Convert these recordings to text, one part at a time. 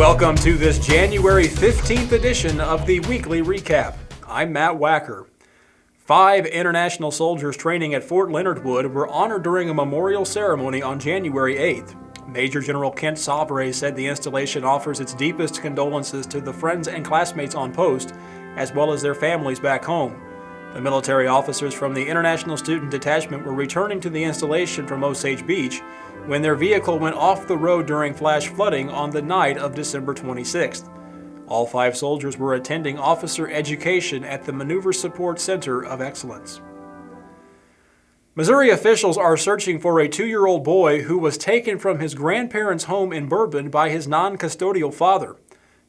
Welcome to this January 15th edition of the Weekly Recap. I'm Matt Wacker. 5 international soldiers training at Fort Leonard Wood were honored during a memorial ceremony on January 8th. Major General Kent Savre said the installation offers its deepest condolences to the friends and classmates on post, as well as their families back home. The military officers from the International Student Detachment were returning to the installation from Osage Beach when their vehicle went off the road during flash flooding on the night of December 26th. All 5 soldiers were attending officer education at the Maneuver Support Center of Excellence. Missouri officials are searching for a 2-year-old boy who was taken from his grandparents' home in Bourbon by his non-custodial father.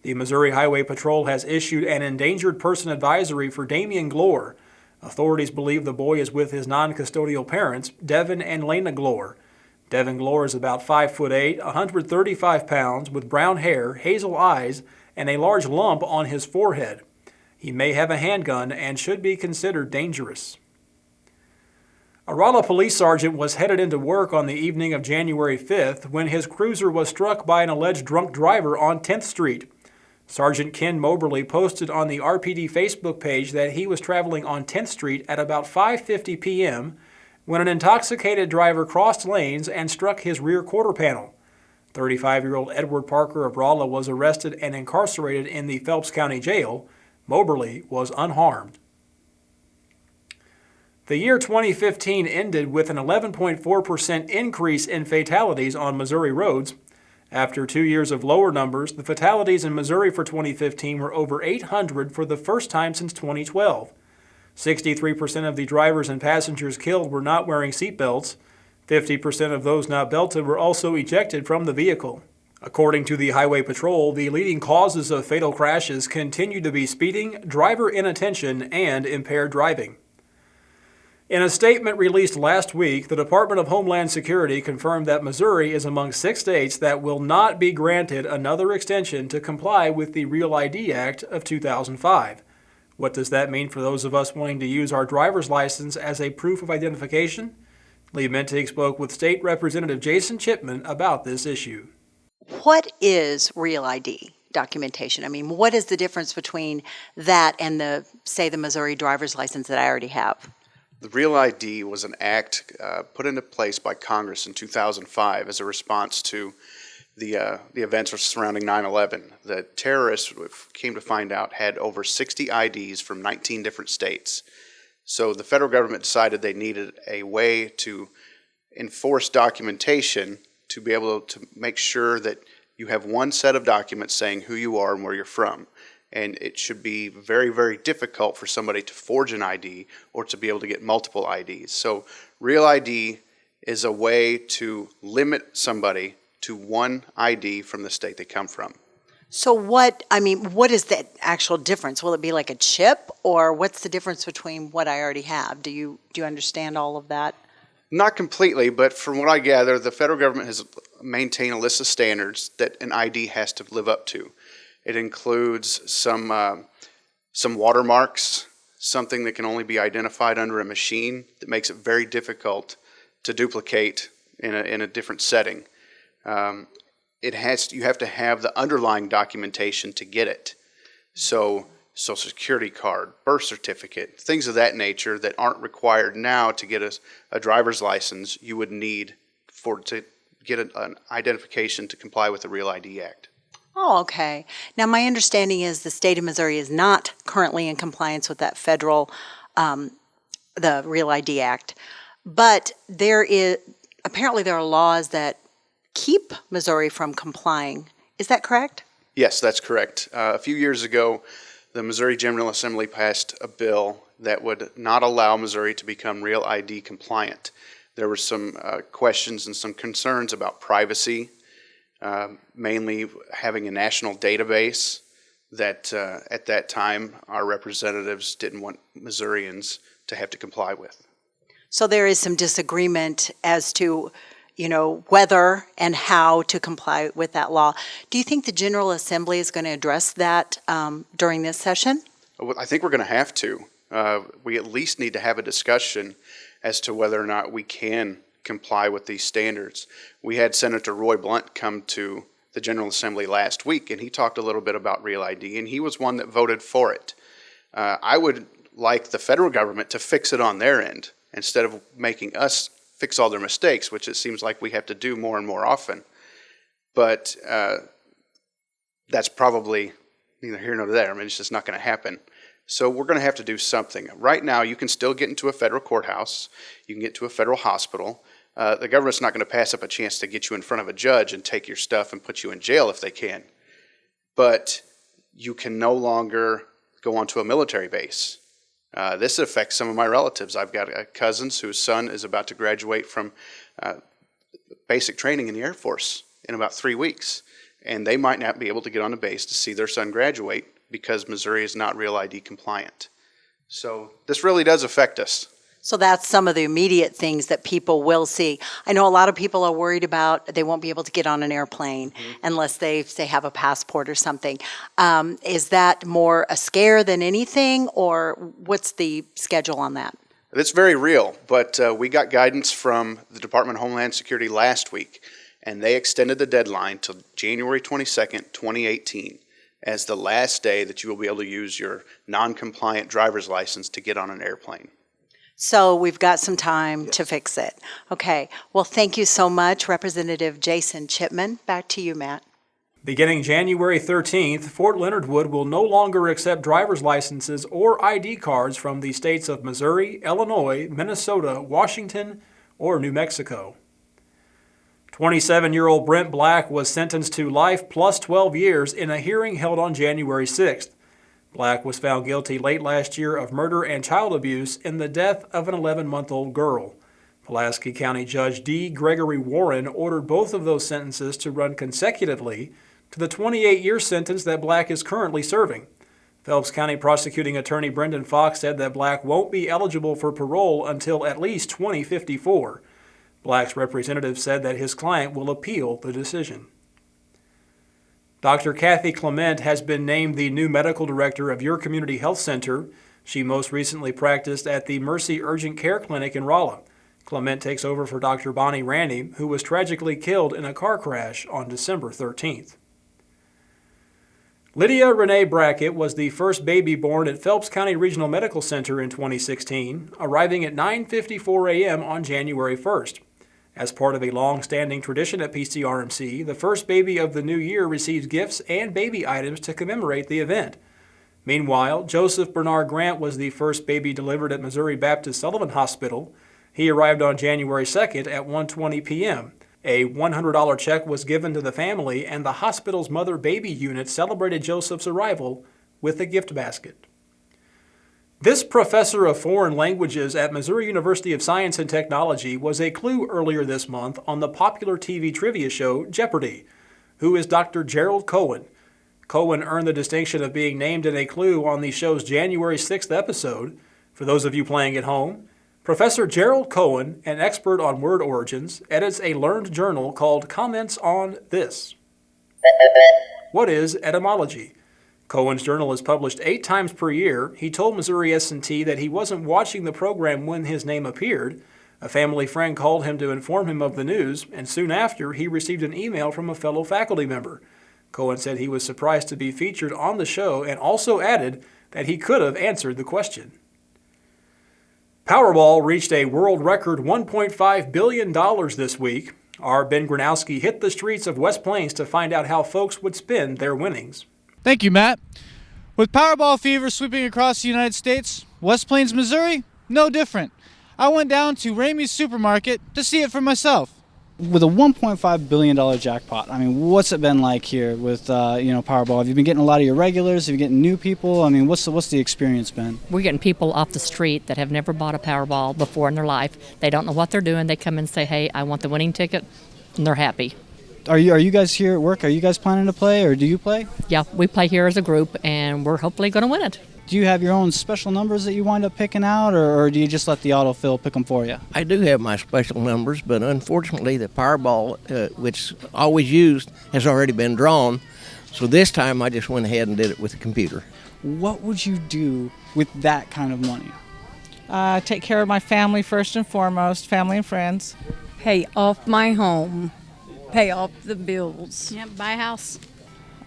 The Missouri Highway Patrol has issued an endangered person advisory for Damian Glore. Authorities believe the boy is with his non-custodial parents, Devin and Lena Glore. Devin Glore is about 5'8", 135 pounds, with brown hair, hazel eyes, and a large lump on his forehead. He may have a handgun and should be considered dangerous. A Rolla police sergeant was headed into work on the evening of January 5th when his cruiser was struck by an alleged drunk driver on 10th Street. Sergeant Ken Moberly posted on the RPD Facebook page that he was traveling on 10th Street at about 5:50 p.m. when an intoxicated driver crossed lanes and struck his rear quarter panel. 35-year-old Edward Parker of Rolla was arrested and incarcerated in the Phelps County Jail. Moberly was unharmed. The year 2015 ended with an 11.4% increase in fatalities on Missouri roads. After 2 years of lower numbers, the fatalities in Missouri for 2015 were over 800 for the first time since 2012. 63% of the drivers and passengers killed were not wearing seatbelts. 50% of those not belted were also ejected from the vehicle. According to the Highway Patrol, the leading causes of fatal crashes continue to be speeding, driver inattention, and impaired driving. In a statement released last week, the Department of Homeland Security confirmed that Missouri is among 6 states that will not be granted another extension to comply with the Real ID Act of 2005. What does that mean for those of us wanting to use our driver's license as a proof of identification? Lee Mentig spoke with State Representative Jason Chipman about this issue. What is Real ID documentation? I mean, what is the difference between that and the Missouri driver's license that I already have? The Real ID was an act put into place by Congress in 2005 as a response to the events surrounding 9/11. The terrorists, we came to find out, had over 60 IDs from 19 different states. So the federal government decided they needed a way to enforce documentation to be able to make sure that you have one set of documents saying who you are and where you're from. And it should be very, very difficult for somebody to forge an ID or to be able to get multiple IDs. So Real ID is a way to limit somebody to one ID from the state they come from. So what is the actual difference? Will it be like a chip, or what's the difference between what I already have? Do you understand all of that? Not completely, but from what I gather, the federal government has maintained a list of standards that an ID has to live up to. It includes some watermarks, something that can only be identified under a machine that makes it very difficult to duplicate in a different setting. You have to have the underlying documentation to get it. So Social Security card, birth certificate, things of that nature that aren't required now to get a driver's license, you would need to get an identification to comply with the Real ID Act. Oh, okay. Now, my understanding is the state of Missouri is not currently in compliance with that federal, the Real ID Act, but apparently there are laws that keep Missouri from complying. Is that correct? Yes, that's correct. A few years ago, the Missouri General Assembly passed a bill that would not allow Missouri to become Real ID compliant. There were some questions and some concerns about privacy, mainly having a national database that at that time our representatives didn't want Missourians to have to comply with. So there is some disagreement as to whether and how to comply with that law. Do you think the General Assembly is going to address that during this session? I think we're going to have to. We at least need to have a discussion as to whether or not we can comply with these standards. We had Senator Roy Blunt come to the General Assembly last week, and he talked a little bit about Real ID, and he was one that voted for it. I would like the federal government to fix it on their end instead of making us fix all their mistakes, which it seems like we have to do more and more often. But that's probably neither here nor there. I mean, it's just not going to happen. So we're going to have to do something. Right now, you can still get into a federal courthouse. You can get to a federal hospital. The government's not going to pass up a chance to get you in front of a judge and take your stuff and put you in jail if they can. But you can no longer go onto a military base. This affects some of my relatives. I've got cousins whose son is about to graduate from basic training in the Air Force in about 3 weeks. And they might not be able to get on the base to see their son graduate because Missouri is not Real ID compliant. So this really does affect us. So that's some of the immediate things that people will see. I know a lot of people are worried about they won't be able to get on an airplane unless they have a passport or something. Is that more a scare than anything, or what's the schedule on that? It's very real, but we got guidance from the Department of Homeland Security last week, and they extended the deadline till January 22nd, 2018. As the last day that you will be able to use your non-compliant driver's license to get on an airplane. So we've got some time to fix it. Okay. Well, thank you so much, Representative Jason Chipman. Back to you, Matt. Beginning January 13th, Fort Leonard Wood will no longer accept driver's licenses or ID cards from the states of Missouri, Illinois, Minnesota, Washington, or New Mexico. 27-year-old Brent Black was sentenced to life plus 12 years in a hearing held on January 6th. Black was found guilty late last year of murder and child abuse in the death of an 11-month-old girl. Pulaski County Judge D. Gregory Warren ordered both of those sentences to run consecutively to the 28-year sentence that Black is currently serving. Phelps County Prosecuting Attorney Brendan Fox said that Black won't be eligible for parole until at least 2054. Black's representative said that his client will appeal the decision. Dr. Kathy Clement has been named the new medical director of Your Community Health Center. She most recently practiced at the Mercy Urgent Care Clinic in Rolla. Clement takes over for Dr. Bonnie Randy, who was tragically killed in a car crash on December 13th. Lydia Renee Brackett was the first baby born at Phelps County Regional Medical Center in 2016, arriving at 9:54 a.m. on January 1st. As part of a long-standing tradition at PCRMC, the first baby of the new year receives gifts and baby items to commemorate the event. Meanwhile, Joseph Bernard Grant was the first baby delivered at Missouri Baptist Sullivan Hospital. He arrived on January 2nd at 1:20 p.m. A $100 check was given to the family, and the hospital's mother-baby unit celebrated Joseph's arrival with a gift basket. This professor of foreign languages at Missouri University of Science and Technology was a clue earlier this month on the popular TV trivia show Jeopardy! Who is Dr. Gerald Cohen? Cohen earned the distinction of being named in a clue on the show's January 6th episode. For those of you playing at home, Professor Gerald Cohen, an expert on word origins, edits a learned journal called Comments on This. What is etymology? Cohen's journal is published 8 times per year. He told Missouri S&T that he wasn't watching the program when his name appeared. A family friend called him to inform him of the news, and soon after, he received an email from a fellow faculty member. Cohen said he was surprised to be featured on the show and also added that he could have answered the question. Powerball reached a world record $1.5 billion this week. Our Ben Gronowski hit the streets of West Plains to find out how folks would spend their winnings. Thank you, Matt. With Powerball fever sweeping across the United States, West Plains, Missouri, no different. I went down to Ramey's Supermarket to see it for myself. With a $1.5 billion jackpot, I mean, what's it been like here with, Powerball? Have you been getting a lot of your regulars? Have you getting new people? I mean, what's the experience been? We're getting people off the street that have never bought a Powerball before in their life. They don't know what they're doing. They come and say, hey, I want the winning ticket, and they're happy. Are you guys here at work? Are you guys planning to play, or do you play? Yeah, we play here as a group, and we're hopefully going to win it. Do you have your own special numbers that you wind up picking out, or do you just let the autofill pick them for you? I do have my special numbers, but unfortunately the Powerball, which is always used, has already been drawn. So this time I just went ahead and did it with the computer. What would you do with that kind of money? Take care of my family first and foremost, family and friends. Pay off my home. pay off the bills. Yep, buy a house.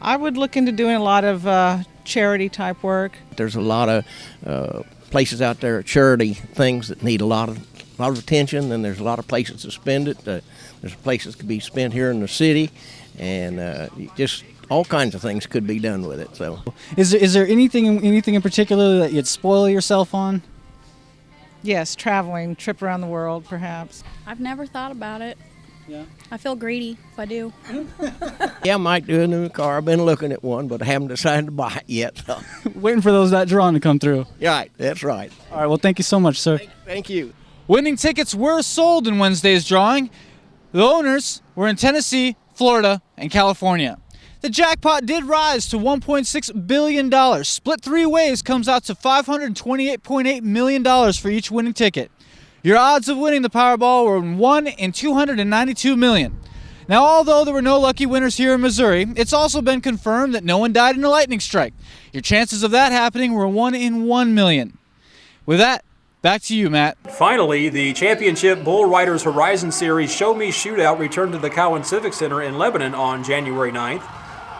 I would look into doing a lot of charity type work. There's a lot of places out there, charity things that need a lot of attention, and there's a lot of places to spend it. There's places to be spent here in the city, and just all kinds of things could be done with it. So, Is there anything in particular that you'd spoil yourself on? Yes, traveling, trip around the world, perhaps. I've never thought about it. Yeah. I feel greedy if I do. yeah, I might do a new car. I've been looking at one, but I haven't decided to buy it yet. So. Waiting for that drawing to come through. Right, that's right. All right, well, thank you so much, sir. Thank you. Winning tickets were sold in Wednesday's drawing. The owners were in Tennessee, Florida, and California. The jackpot did rise to $1.6 billion. Split three ways comes out to $528.8 million for each winning ticket. Your odds of winning the Powerball were 1 in 292 million. Now, although there were no lucky winners here in Missouri, it's also been confirmed that no one died in a lightning strike. Your chances of that happening were 1 in 1 million. With that, back to you, Matt. Finally, the championship Bull Riders Horizon Series Show Me Shootout returned to the Cowan Civic Center in Lebanon on January 9th.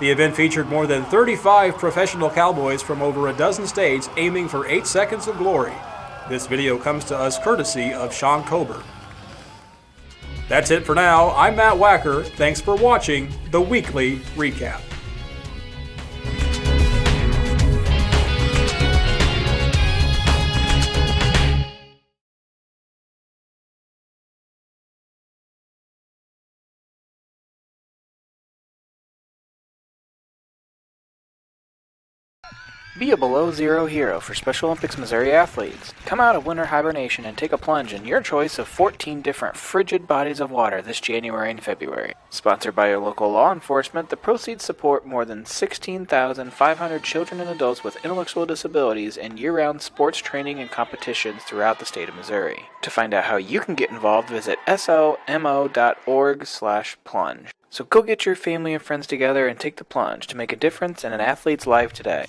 The event featured more than 35 professional cowboys from over a dozen states aiming for 8 seconds of glory. This video comes to us courtesy of Sean Kober. That's it for now. I'm Matt Wacker. Thanks for watching the Weekly Recap. Be a below-zero hero for Special Olympics Missouri athletes. Come out of winter hibernation and take a plunge in your choice of 14 different frigid bodies of water this January and February. Sponsored by your local law enforcement, the proceeds support more than 16,500 children and adults with intellectual disabilities in year-round sports training and competitions throughout the state of Missouri. To find out how you can get involved, visit somo.org/plunge. So go get your family and friends together and take the plunge to make a difference in an athlete's life today.